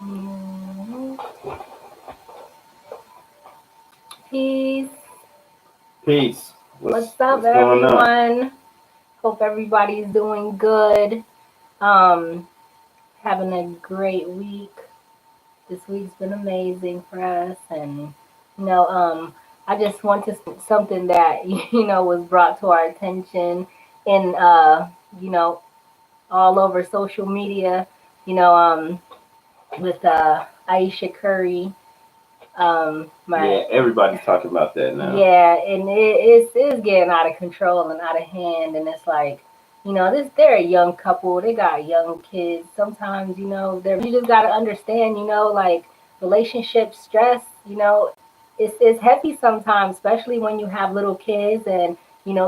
Mhm. Peace. Peace. What's up, What's going on? everyone? Hope everybody's doing good. Um, Having a great week. This week's been amazing for us, and you know, I just want to something that was brought to our attention in you know all over social media. You know, with Aisha Curry. Yeah, My everybody's talking about that now. Yeah, and it's getting out of control and out of hand, and it's like, they're a young couple. They got young kids. Sometimes, you just gotta understand, like relationship stress. It's heavy sometimes, especially when you have little kids, and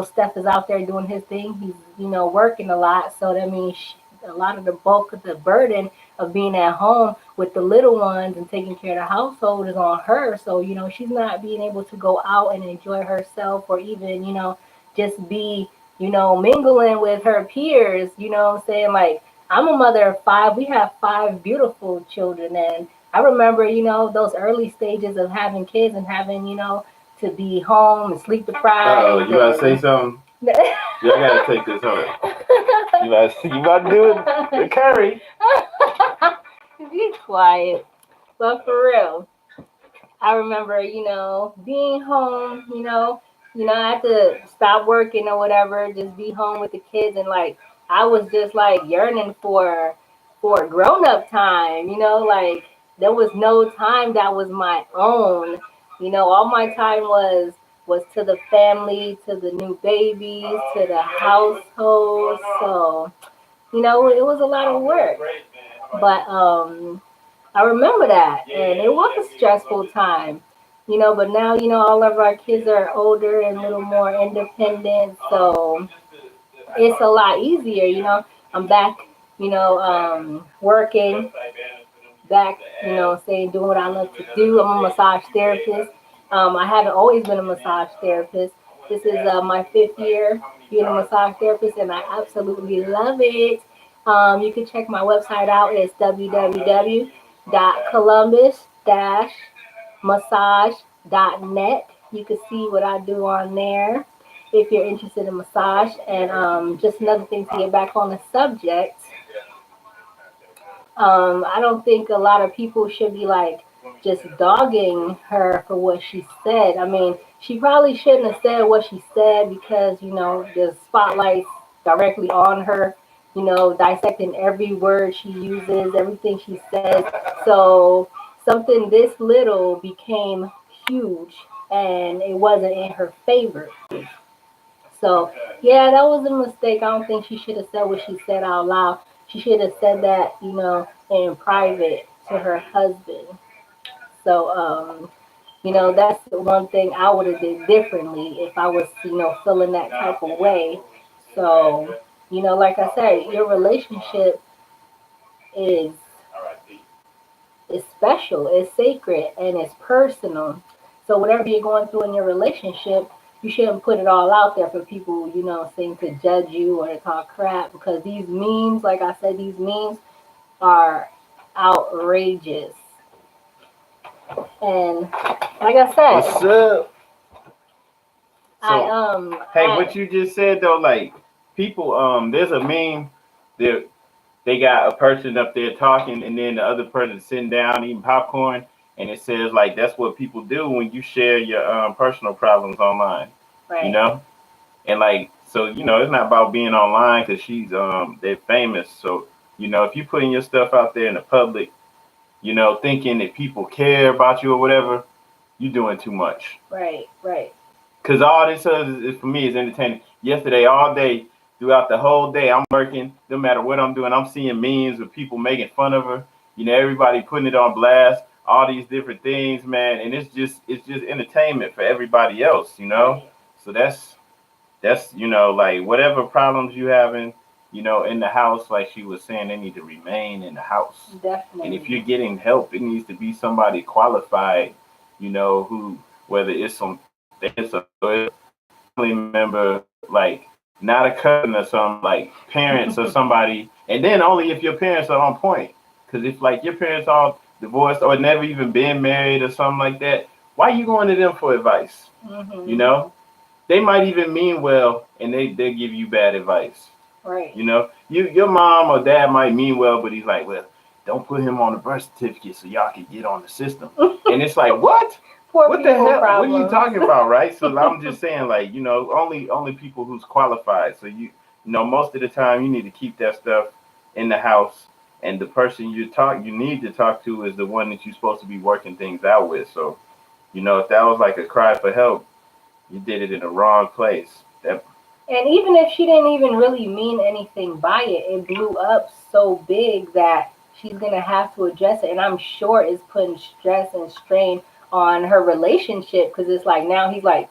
Steph is out there doing his thing. He's working a lot, so that means a lot of the bulk of the burden of being at home with the little ones and taking care of the household is on her. So, she's not being able to go out and enjoy herself or even, just be, mingling with her peers, what I'm saying? Like, I'm a mother of five. We have five beautiful children. And I remember, those early stages of having kids and having, to be home and sleep Oh, deprived you gotta say and something? Yeah, I gotta take this. Hold on. You about to do it? The curry. be quiet. But for real, I remember, being home, I had to stop working or whatever, just be home with the kids and like I was just like yearning for grown up time, like there was no time that was my own. All my time was to the family, to the new babies, to the household. So, it was a lot of work. But I remember that, and it was a stressful time, But now, all of our kids are older and a little more independent, so it's a lot easier, I'm back, working, back, saying doing what I love to do. I'm a massage therapist. I haven't always been a massage therapist. This is my fifth year being a massage therapist, and I absolutely love it. You can check my website out. It's www.columbus-massage.net. You can see what I do on there if you're interested in massage. And just another thing to get back on the subject, I don't think a lot of people should be like just dogging her for what she said. I mean, she probably shouldn't have said what she said because, the spotlight's directly on her, dissecting every word she uses, everything she says. So something this little became huge and it wasn't in her favor. So, yeah, that was a mistake. I don't think she should have said what she said out loud. She should have said that, in private to her husband. So, that's one thing I would have did differently if I was, feeling that type of way. So, like I said, your relationship is is special, it's sacred, and it's personal. So whatever you're going through in your relationship, you shouldn't put it all out there for people, saying to judge you or to talk crap because these memes, like I said, these memes are outrageous. And like I What's said, up? I So, um hey, I what you just said though, like people, there's a meme that they got a person up there talking, and then the other person sitting down eating popcorn, and it says like that's what people do when you share your personal problems online, you right. know. And like so, it's not about being online because they're famous. So if you putting your stuff out there in the public, thinking that people care about you or whatever, you're doing too much. Right, right. Cause all this is for me is entertaining. Yesterday, all day, throughout the whole day, I'm working. No matter what I'm doing, I'm seeing memes of people making fun of her. Everybody putting it on blast. All these different things, man, and it's just entertainment for everybody else. Right. So that's like whatever problems you having, in the house, like she was saying, they need to remain in the house. And if Definitely. you're getting help, it needs to be somebody qualified, who whether it's some therapist or family member, like not a cousin or something, like parents or somebody. And then only if your parents are on point. Because if like your parents all divorced or never even been married or something like that, why you going to them for advice? You Mm-hmm. know, they might even mean well, and they give you bad advice. Right. You know, your mom or dad might mean well, but he's like, well, don't put him on the birth certificate so y'all can get on the system. And it's like, what? Poor What the people hell? What are you problems. talking about, right? So I'm just saying, like, you know, only people who's qualified. So you know, most of the time you need to keep that stuff in the house, and the person you need to talk to is the one that you're supposed to be working things out with. So, you know, if that was like a cry for help, you did it in the wrong place. That And even if she didn't even really mean anything by it, it blew up so big that she's gonna have to address it. And I'm sure it's putting stress and strain on her relationship because it's like now he's like,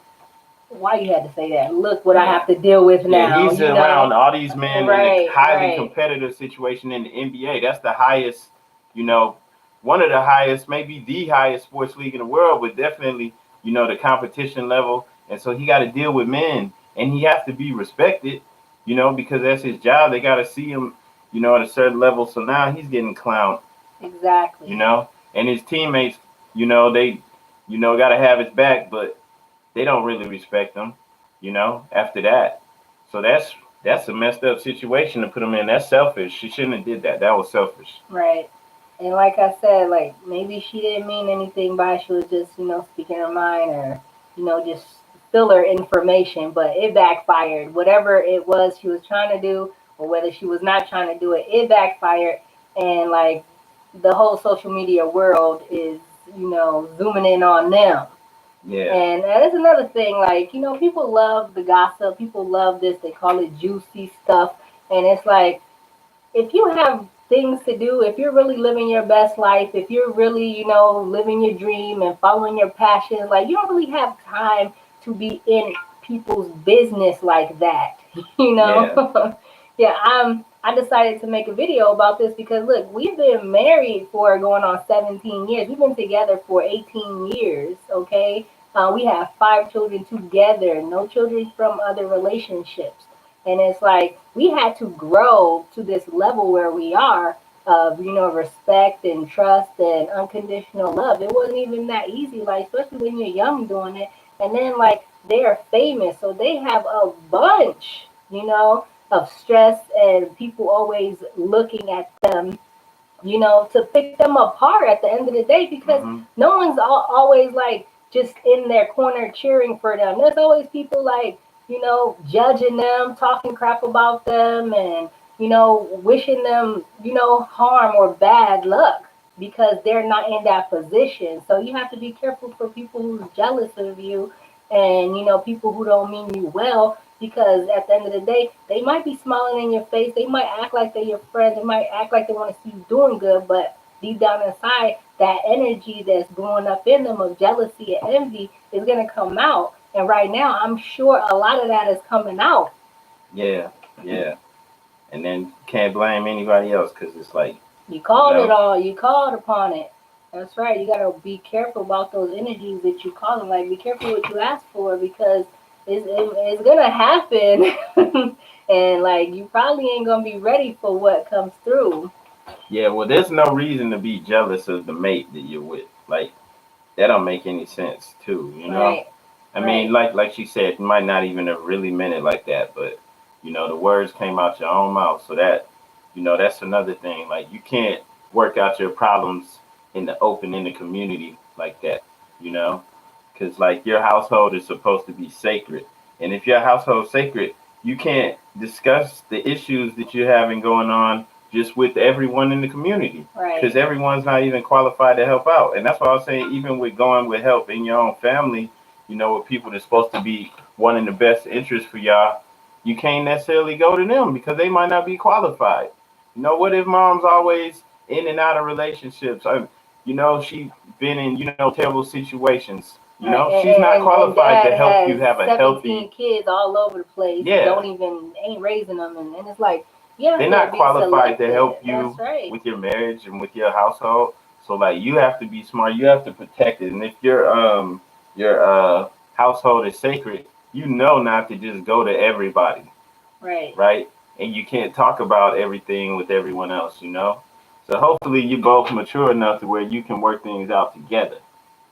why you had to say that? Look what I yeah. have to deal with Yeah, now, he's you around know? all these men in a Right, highly right. competitive situation in the NBA. That's the highest, you know, one of the highest, maybe the highest sports league in the world, but definitely, you know, the competition level. And so he got to deal with men, and he has to be respected, you know, because that's his job. They got to see him, you know, at a certain level. So now he's getting clowned, you Exactly. know, and his teammates, you know, they, you know, got to have his back, but they don't really respect him, you know, after that. So that's a messed up situation to put him in. That's selfish. She shouldn't have did that. That was selfish. Right. And like I said, like maybe she didn't mean anything by it. She was just, speaking her mind or, just filler information, but it backfired. Whatever it was she was trying to do, or whether she was not trying to do it, it backfired. And like the whole social media world is, zooming in on them. Yeah. And that's another thing, like, people love the gossip, people love this, they call it juicy stuff. And it's like, if you have things to do, if you're really living your best life, if you're really, living your dream and following your passions, like you don't really have time to be in people's business like that, you Yeah. know? Yeah, I decided to make a video about this because look, we've been married for going on 17 years. We've been together for 18 years, okay? We have 5 children together, no children from other relationships. And it's like we had to grow to this level where we are of, respect and trust and unconditional love. It wasn't even that easy, like, especially when you're young doing it. And then, like, they are famous, so they have a bunch, of stress and people always looking at them, to pick them apart at the end of the day because Mhm. no one's always like just in their corner cheering for them. There's always people like, judging them, talking crap about them, and, wishing them, harm or bad luck because they're not in that position. So you have to be careful for people who's jealous of you and, people who don't mean you well because at the end of the day, they might be smiling in your face. They might act like they're your friend. They might act like they want to see you doing good, but deep down inside, that energy that's growing up in them of jealousy and envy is going to come out. And right now, I'm sure a lot of that is coming out. Yeah. Yeah. And then can't blame anybody else because it's like, You you called it know, all. You called upon it. That's right. You got to be careful about those energies that you call them. Like, be careful what you ask for because it's going to happen. And, like, you probably ain't going to be ready for what comes through. yeah. Well, there's no reason to be jealous of the mate that you're with. Like that don't make any sense, too. You know. Right. I mean, Right. like she said, you might not even have really meant it like that, but you know, the words came out your own mouth. So that, you know, that's another thing. Like you can't work out your problems in the open in the community like that, you know, because like your household is supposed to be sacred, and if your household's sacred, you can't discuss the issues that you're having going on just with everyone in the community Right. because everyone's not even qualified to help out. And that's why I was saying, even with going with help in your own family, you know, with people that's supposed to be wanting the best interest for y'all, you can't necessarily go to them because they might not be qualified. You know, what if mom's always in and out of relationships? You know, she been in, you know, terrible situations. You Right. know, she's not And qualified to dad help you has have a 17 healthy, kids all over the place. yeah, Don't even, ain't raising them. And it's like, you have they're to not be qualified to selected. help That's you right. with your marriage and with your household. So like you have to be smart. You have to protect it. And if your household is sacred, you know not to just go to everybody, Right. right? And you can't talk about everything with everyone else, you know? So hopefully you both mature enough to where you can work things out together.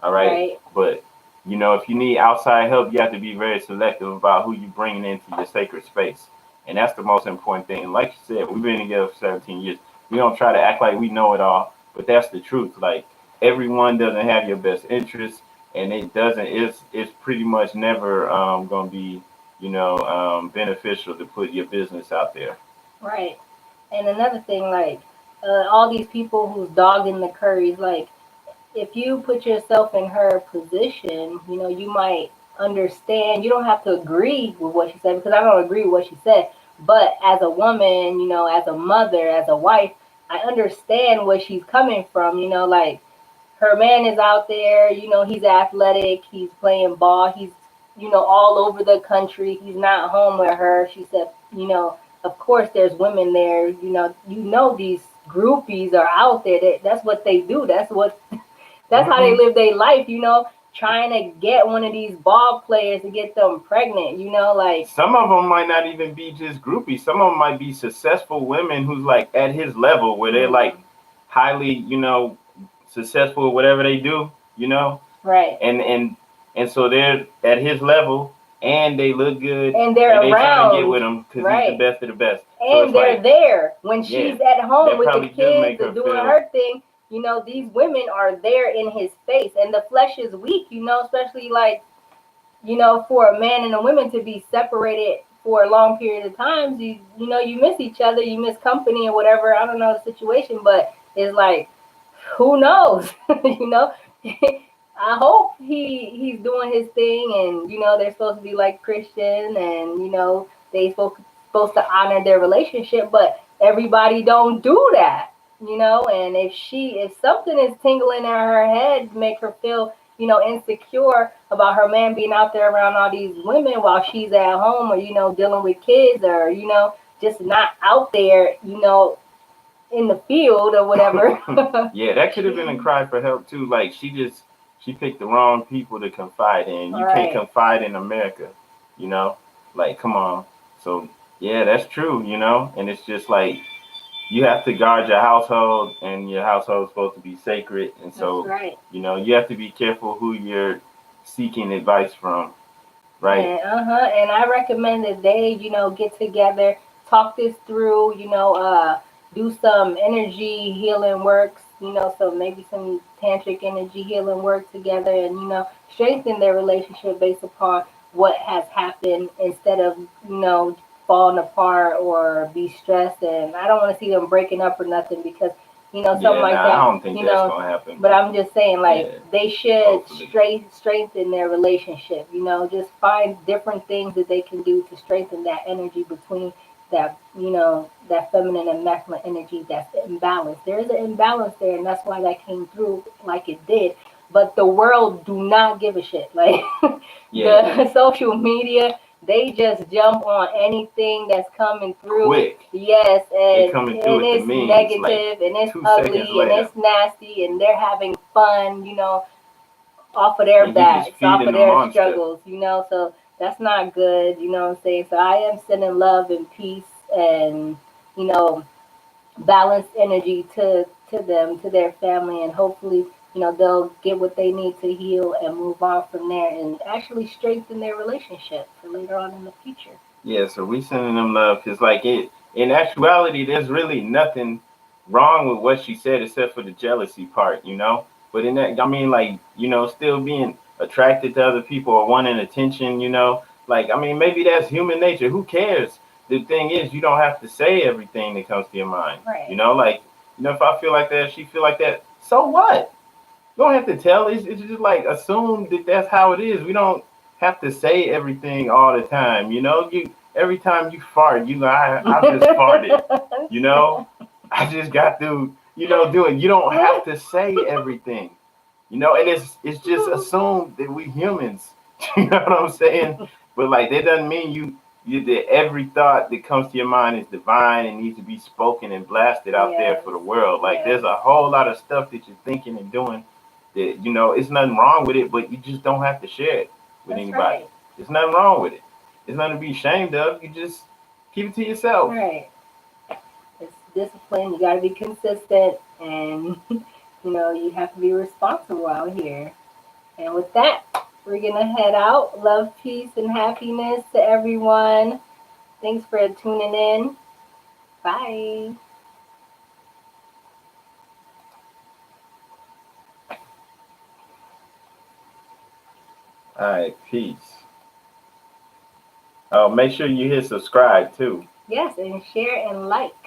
All right. Right. But if you need outside help, you have to be very selective about who you bringing into your sacred space. And that's the most important thing. And like you said, we've been together for 17 years. We don't try to act like we know it all, but that's the truth. Like everyone doesn't have your best interest, and it doesn't. It's pretty much never going to be beneficial to put your business out there. Right. And another thing, like all these people who's dogging the Currys, like if you put yourself in her position, you might understand. You don't have to agree with what she said because I don't agree with what she said. But as a woman, as a mother, as a wife, I understand where she's coming from. Like her man is out there, he's athletic, he's playing ball, he's, all over the country. He's not home with her. She said, of course there's women there, these groupies are out there. That's what they do. That's how they Hmm. live their life, trying to get one of these ball players to get them pregnant, like Some of them might not even be just groupies. Some of them might be successful women who's like at his level, where they're like mm, highly, successful, whatever they do, right. and so they're at his level, and they look good, And and they're they trying to get around, with him because he's the right. best of the best. So And it's they're like, there when yeah, she's at home that with the probably do make kids or her doing feel. her thing. These women are there in his face, and the flesh is weak. Especially like for a man and a woman to be separated for a long period of times. You miss each other, you miss company or whatever. I don't know the situation, but it's like who knows, I hope he's doing his thing, and they're supposed to be like Christian, and they supposed to honor their relationship, but everybody don't do that. And if something is tingling in her head to make her feel insecure about her man being out there around all these women while she's at home, or dealing with kids, or just not out there in the field or whatever. Yeah, that could have been a cry for help too. Like she picked the wrong people to confide in. You can't Right. confide in America, you know? Like, come on. So yeah, that's true, and it's just like you have to guard your household, and your household is supposed to be sacred, and That's so right. you have to be careful who you're seeking advice from, right? And I recommend that they, get together, talk this through, do some energy healing works, so maybe some tantric energy healing work together, and strengthen their relationship based upon what has happened instead of falling apart or be stressed. And I don't want to see them breaking up or nothing because something Yeah, like nah, I that, don't think that's gonna happen, but but I'm just saying, like, yeah, they should hopefully. strengthen their relationship. Just find different things that they can do to strengthen that energy between that feminine and masculine energy that's imbalanced. There is an imbalance there, and that's why that came through like it did. But the world do not give a shit. Like Yeah, the social media, they just jump on anything that's coming through. quick. Yes, They and coming through with the it's memes like negative, and it's 2 seconds ugly, and later, it's nasty, and they're having fun, off of their and you just backs, off feeding of the their monster. struggles, So that's not good, what I'm saying? So I am sending love and peace and, you know, balanced energy to them, to their family, and hopefully, they'll get what they need to heal and move on from there and actually strengthen their relationship for later on in the future. Yeah, so we sending them love because, like, it in actuality, there's really nothing wrong with what she said except for the jealousy part. But in that, I mean, like, still being attracted to other people or wanting attention. Like, I mean, maybe that's human nature. Who cares? The thing is, you don't have to say everything that comes to your mind. Right. Like, if I feel like that, if she feel like that, so what? You don't have to tell. It's just like assume that that's how it is. We don't have to say everything all the time. You every time you fart, I just farted. You know, I just got through. Doing. You don't have to say everything. And it's just assumed that we humans. You know what I'm saying? But like that doesn't mean you that every thought that comes to your mind is divine and needs to be spoken and blasted out there Yes. for the world. Like Yes. there's a whole lot of stuff that you're thinking and doing that it's nothing wrong with it, but you just don't have to share it with That's anybody. right. There's nothing wrong with it. There's nothing to be ashamed of. You just keep it to yourself. Right. It's discipline. You got to be consistent. and you have to be responsible out here. And with that, we're gonna head out. Love, peace, and happiness to everyone. Thanks for tuning in. Bye. All right, peace. Oh, make sure you hit subscribe too. Yes, and share and like.